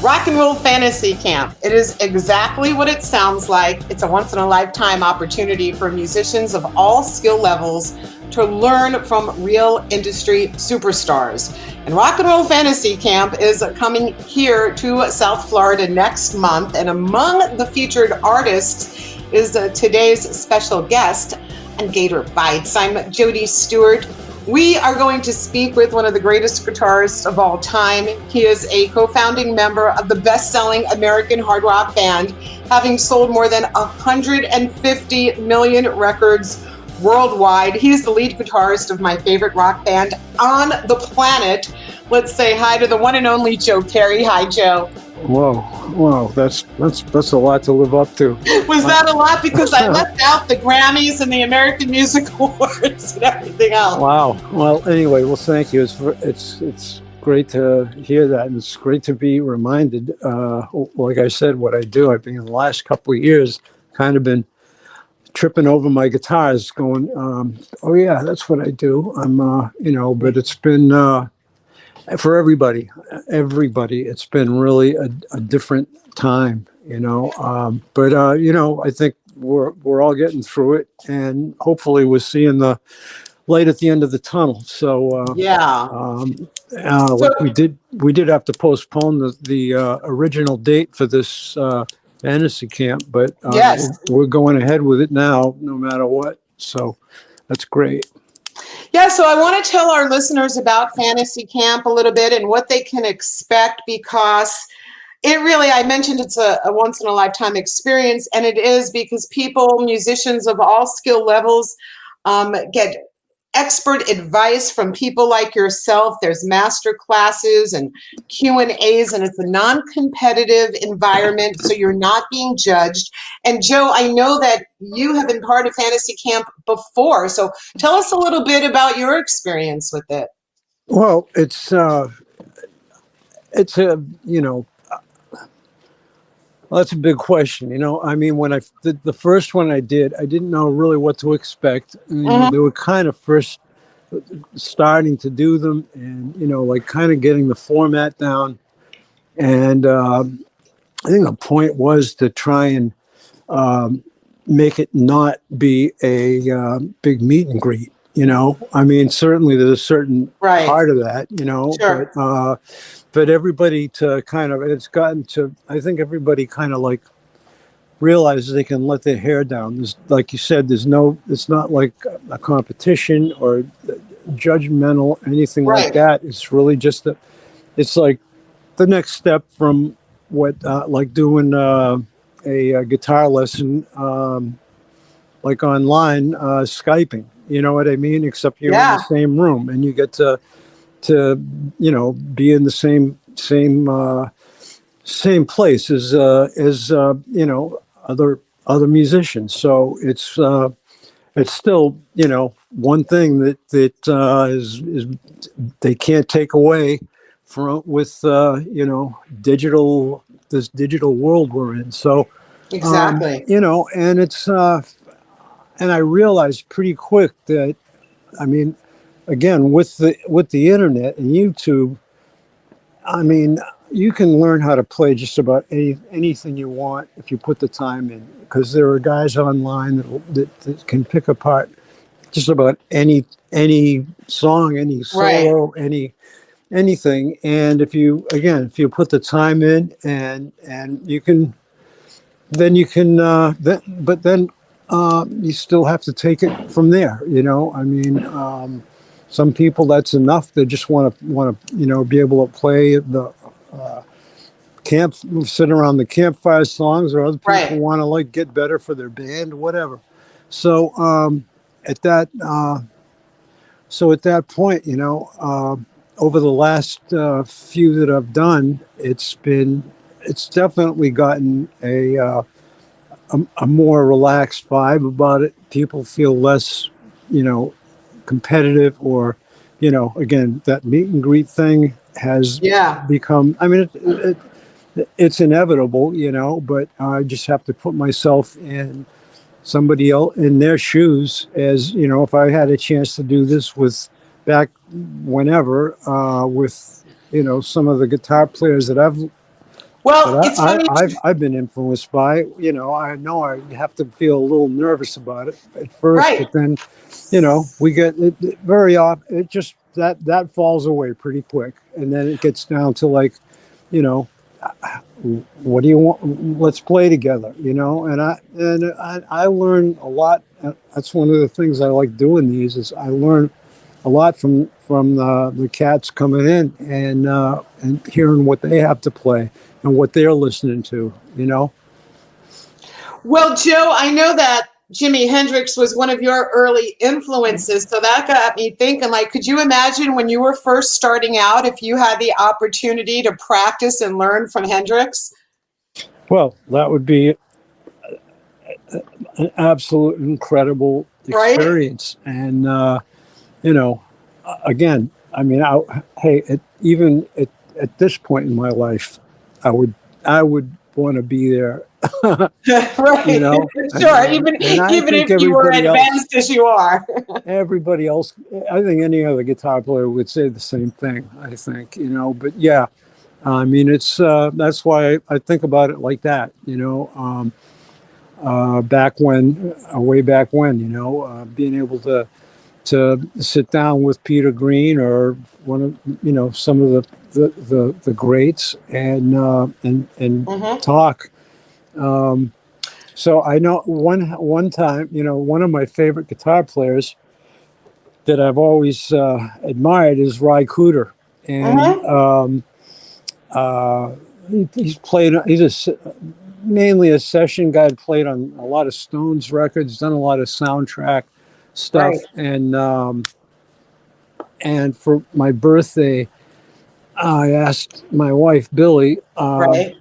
Rock and Roll Fantasy Camp. It is exactly what it sounds like. It's a once-in-a-lifetime opportunity for musicians of all skill levels to learn from real industry superstars. And Rock and Roll Fantasy Camp is coming here to South Florida next month. And among the featured artists is today's special guest on Gator Bites. I'm Jody Stewart. We are going to speak with one of the greatest guitarists of all time. He is a co-founding member of the best-selling American hard rock band, having sold more than 150 million records worldwide. He is the lead guitarist of my favorite rock band on the planet. Let's say hi to the one and only Joe Perry. Hi, Joe. Whoa, that's a lot to live up to. Was that a lot? Because I left out the Grammys and the American Music Awards and everything else. Wow. Well, anyway, thank you. It's great to hear that, and it's great to be reminded. Like I said, what I do. I've been in the last couple of years kind of been tripping over my guitars, going, "Oh yeah, that's what I do." But it's been. For everybody, it's been really a different time, But I think we're all getting through it, and hopefully we're seeing the light at the end of the tunnel. So like we did have to postpone the original date for this fantasy camp, but yes, we're going ahead with it now, no matter what. So that's great. Yeah, so I want to tell our listeners about Fantasy Camp a little bit and what they can expect, because I mentioned it's a once-in-a-lifetime experience, and it is because musicians of all skill levels get expert advice from people like yourself. There's master classes and Q&As, and it's a non-competitive environment, so you're not being judged. And Joe, I know that you have been part of Fantasy Camp before, so tell us a little bit about your experience with it. Well, it's that's a big question. I mean, when I did the first one I didn't know really what to expect. They were kind of first starting to do them, and, like kind of getting the format down. And I think the point was to try and make it not be a big meet and greet. I mean, certainly there's a certain part of that, Sure. But everybody it's gotten to, I think everybody kind of like realizes they can let their hair down. There's, like you said, it's not like a competition or judgmental, anything like that. It's really just it's like the next step from what, like doing a guitar lesson, like online, Skyping, you know what I mean? Except you're in the same room and you get to be in the same place as other musicians. So it's still one thing that is they can't take away from with this digital world we're in. So exactly, and it's and I realized pretty quick that, I mean, again, with the internet and YouTube, I mean, you can learn how to play just about anything you want if you put the time in, because there are guys online that can pick apart just about any song, any solo, anything. And if you put the time in, and you can you still have to take it from there. I mean, some people, that's enough. They just want to be able to play the sit around the campfire songs, or other people want to like get better for their band, whatever. So at that point, over the last few that I've done, it's definitely gotten a more relaxed vibe about it. People feel less, competitive, or, again, that meet and greet thing has become, I mean, it's inevitable, but I just have to put myself in somebody else, in their shoes, as, if I had a chance to do this back whenever, with, some of the guitar players that I've Well, But it's funny. I've been influenced by, I know I have to feel a little nervous about it at first, Right. but then, we get it very often. It just that falls away pretty quick, and then it gets down to like, you know, what do you want? Let's play together, And I learn a lot. That's one of the things I like doing these is I learn a lot from the cats coming in and hearing what they have to play and what they're listening to. Well, Joe, I know that Jimi Hendrix was one of your early influences. So that got me thinking, like, could you imagine when you were first starting out if you had the opportunity to practice and learn from Hendrix? Well, that would be an absolute incredible Right? experience. And, you know, again, I mean, hey, even at this point in my life, I would, I would want to be there, you Right. know, Sure. Even and I even think if you were advanced as you are. everybody else, I think any other guitar player would say the same thing, I think, but yeah, I mean, that's why I think about it like that, back when, way back when, being able to sit down with Peter Green or one of, some of the greats and Mhm. talk. So I know one time, one of my favorite guitar players that I've always admired is Ry Cooder, and Mhm. uh, he's played. Mainly a session guy. Played on a lot of Stones records, done a lot of soundtrack stuff, Right. and for my birthday, I asked my wife Billy, Right.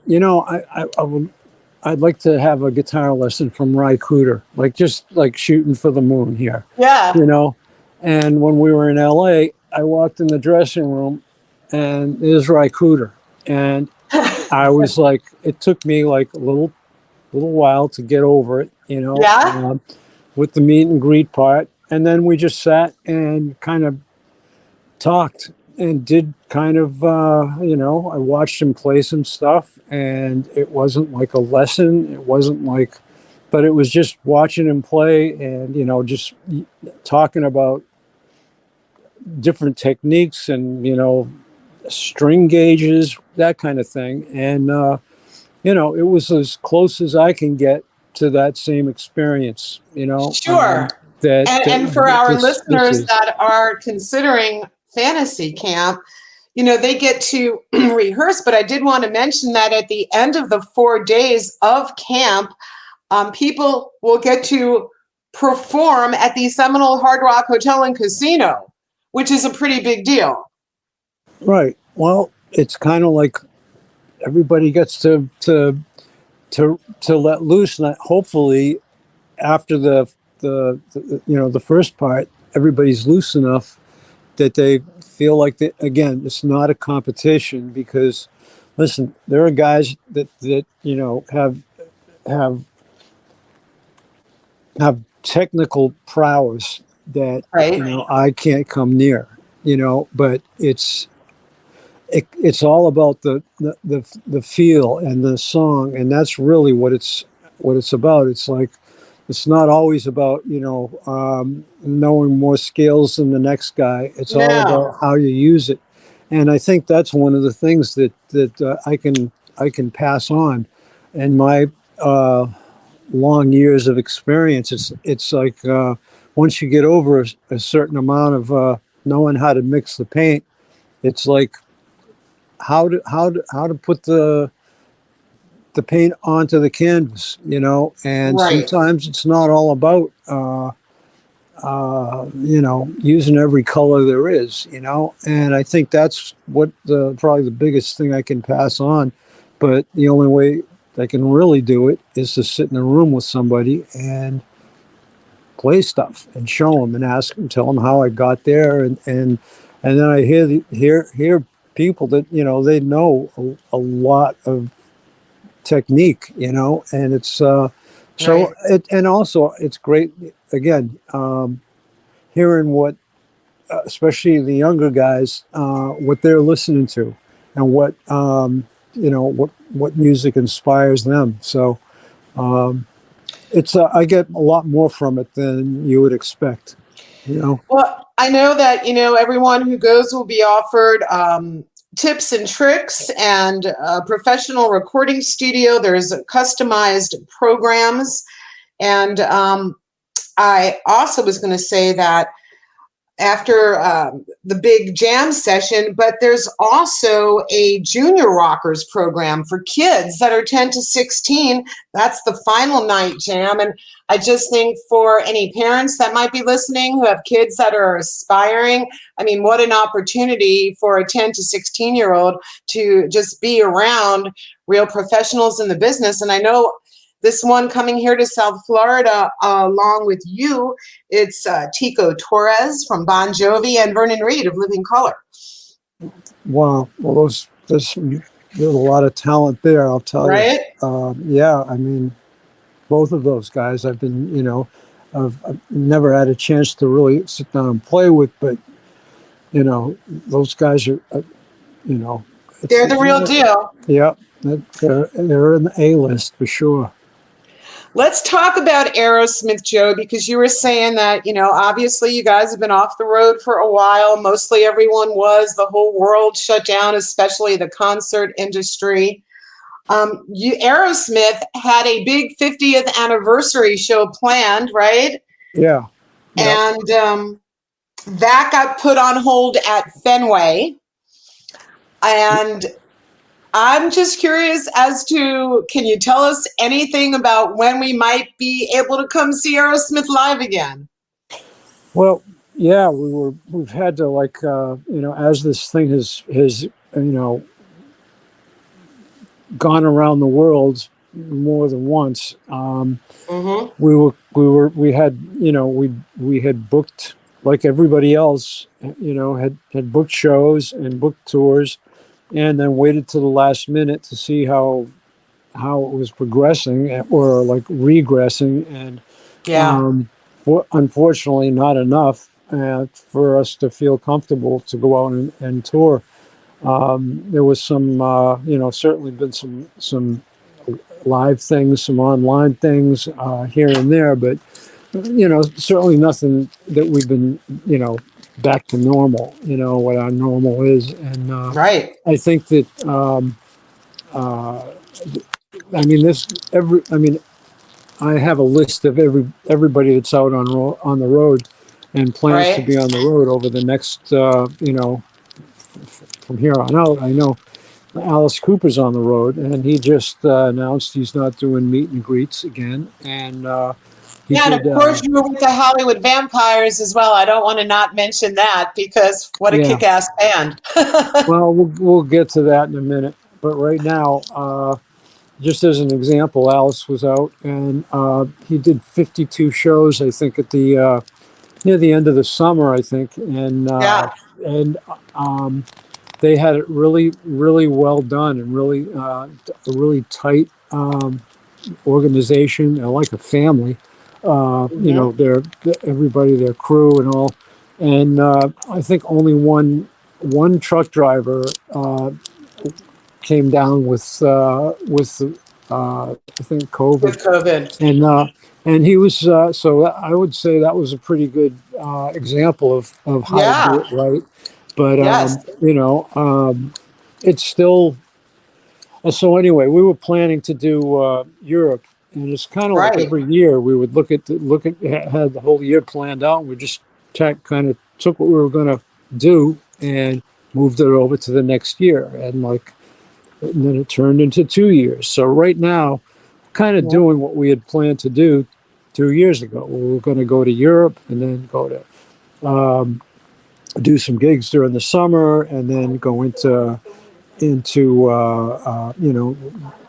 I'd like to have a guitar lesson from Ry Cooder, like just like shooting for the moon here, Yeah. you know. And when we were in LA, I walked in the dressing room, and there's Ry Cooder, and I was like, it took me like a little while to get over it, Yeah. with the meet and greet part, and then we just sat and kind of talked and did kind of, I watched him play some stuff, and it wasn't like a lesson. It wasn't like, but it was just watching him play and, just talking about different techniques and, string gauges, that kind of thing. And, it was as close as I can get to that same experience, Sure. that, And for our this listeners is. that are considering fantasy camp, they get to rehearse, but I did want to mention that at the end of the 4 days of camp, people will get to perform at the Seminole Hard Rock Hotel and Casino, which is a pretty big deal. Right. Well, it's kind of like everybody gets to let loose, and hopefully after the first part, everybody's loose enough that they feel like again, it's not a competition because, listen, there are guys that have have technical prowess that Right. I can't come near, but it's all about the feel and the song, and that's really what it's about. It's like it's not always about knowing more scales than the next guy. It's all No. about how you use it, and I think that's one of the things that I can pass on, and my long years of experience. It's like once you get over a certain amount of knowing how to mix the paint, it's like how to put the paint onto the canvas, and Right. sometimes it's not all about using every color there is, and I think that's what probably the biggest thing I can pass on. But the only way I can really do it is to sit in a room with somebody and play stuff and show them and ask them, tell them how I got there, and then I hear people that they know a lot of technique, and it's Right. and also it's great again, hearing what especially the younger guys what they're listening to and what what music inspires them. So it's I get a lot more from it than you would expect. Well, I know that, everyone who goes will be offered tips and tricks and a professional recording studio. There's customized programs. And I also was going to say that after the big jam session, but there's also a junior rockers program for kids that are 10 to 16. That's the final night jam. And I just think for any parents that might be listening who have kids that are aspiring, I mean, what an opportunity for a 10 to 16-year-old to just be around real professionals in the business. And I know this one coming here to South Florida along with you, it's Tico Torres from Bon Jovi and Vernon Reid of Living Color. Wow. Well, there's a lot of talent there, I'll tell you. Right? Yeah, I mean, both of those guys I've been, I've never had a chance to really sit down and play with, but, those guys are, They're the real deal. Yeah, they're in the A-list for sure. Let's talk about Aerosmith, Joe, because you were saying that, obviously you guys have been off the road for a while. Mostly everyone was. The whole world shut down, especially the concert industry. Aerosmith had a big 50th anniversary show planned, right? Yeah. Yep. And that got put on hold at Fenway. And I'm just curious as to, can you tell us anything about when we might be able to come see Aerosmith live again? Well, yeah, we've had to as this thing has gone around the world more than once. We had booked, like everybody else, had booked shows and booked tours, and then waited to the last minute to see how it was progressing or like regressing, and unfortunately not enough for us to feel comfortable to go out and tour. There was some certainly been some live things, some online things here and there, but certainly nothing that we've been back to normal, what our normal is. And right. I think that I have a list of everybody that's out on the road and plans to be on the road over the next from here on out. I know Alice Cooper's on the road, and he just announced he's not doing meet and greets again. And and of course you were with the Hollywood Vampires as well. I don't want to not mention that because what a kick-ass band. Well, we'll get to that in a minute. But right now, just as an example, Alice was out, and he did 52 shows, I think, at the near the end of the summer, I think, and they had it really, really well done, and really a really tight organization, like a family. Their everybody, their crew, and all. And I think only one truck driver came down with I think COVID. With COVID. And he was so I would say that was a pretty good example of how to do it right. But it's still. So anyway, we were planning to do Europe, and it's kind of like every year we would look at had the whole year planned out. And we just kind of took what we were going to do and moved it over to the next year, and then it turned into 2 years. So right now, kind of doing what we had planned to do 2 years ago. We were going to go to Europe and then go to do some gigs during the summer, and then go into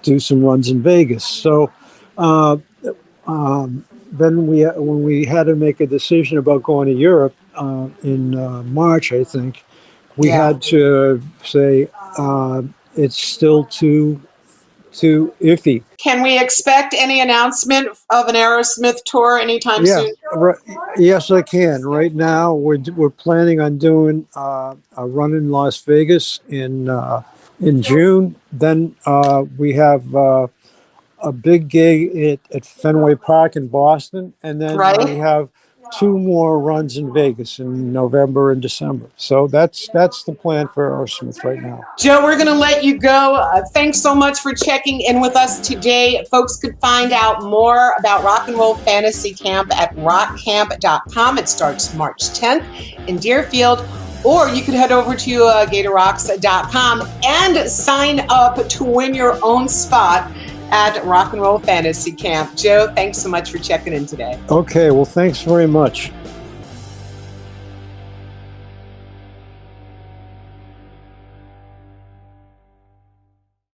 do some runs in Vegas. So then when we had to make a decision about going to Europe in March, I think, we had to say it's still too iffy. Can we expect any announcement of an Aerosmith tour anytime soon? Yes, I can. Right now, we're planning on doing a run in Las Vegas in in June. Then we have a big gig at Fenway Park in Boston, and then Right. we have two more runs in Vegas in November and December. So that's the plan for Aerosmith right now. Joe, we're going to let you go. Thanks so much for checking in with us today. Folks could find out more about Rock and Roll Fantasy Camp at rockcamp.com. It starts March 10th in Deerfield. Or you could head over to GatorRocks.com and sign up to win your own spot at Rock and Roll Fantasy Camp. Joe, thanks so much for checking in today. Okay, well, thanks very much.